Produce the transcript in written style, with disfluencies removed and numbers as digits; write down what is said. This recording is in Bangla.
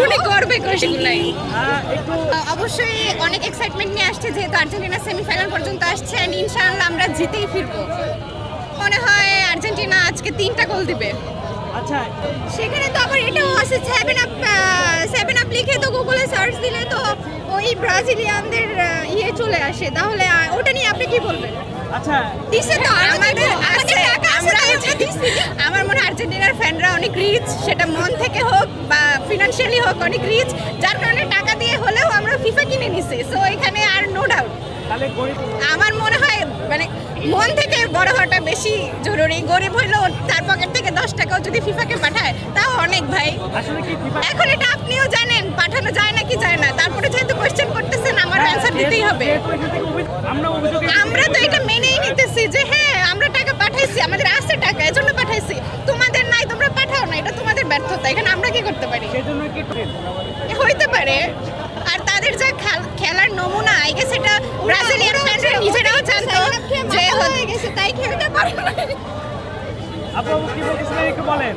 উনি করবে সেগুলাই। অবশ্যই অনেক এক্সাইটমেন্ট নিয়ে আসছে, যেহেতু আর্জেন্টিনা সেমিফাইনাল পর্যন্ত আসছে, এন্ড ইনশাআল্লাহ আমরা জিতেই ফিরবো। মনে হয় আর্জেন্টিনা আজকে 3টা গোল দিবে। আচ্ছা, সেখানে তো আবার এটাও আছে, সেভেন আপ লিখে তো গুগলে সার্চ দিলে তো ওই ব্রাজিলিয়ানদের চলে আসে। তাহলে ওটা নিয়ে আপনি কি বলবেন? আচ্ছা, দিছে তো আমাদের আছে, আমার মনে হয় আর্জেন্টিনার ফ্যানরা অনেক রিচ, সেটা মন থেকে হোক বা ফিনান্সিয়ালি হোক, অনেক রিচ, যার কারণে টাকা দিয়ে হলেও আমরা ফিফা কিনে নিছি। সো এখানে আর নো ডাউট। তাহলে আমার মনে হয় মানে মন থেকে বড় হওয়াটা বেশি জরুরি। গরিব হইলেও তার পকেট থেকে 10 টাকাও যদি ফিফাকে পাঠায় তাও অনেক ভাই। আসলে কি ফিফা এখন এটা আপনিও জানেন পাঠানো যায় নাকি যায় না, তারপরে যেহেতু কোশ্চেন করতেছেন আমার অ্যানসার দিতেই হবে। আমরা তো এটা মেনেই নিতেছি যে হ্যাঁ আমরা টাকা পাঠাইছি, আমাদের আছে টাকা, এজন্য পাঠাইছি। তোমাদের নাই, তোমরা পাঠাও না, এটা তোমাদের ব্যর্থতা। এখানে আমরা কি করতে পারি? সেজন্য কি হইতে পারে। আর তাদের যা খেলার নমুনা, আই গেস এটা ব্রাজিলিয়ান ফ্যানরা নিজেরাও জানতো যে হয়ে গেছে, তাই খেলতে পারে না। আপু কি বলতেছিলেন একটু বলেন।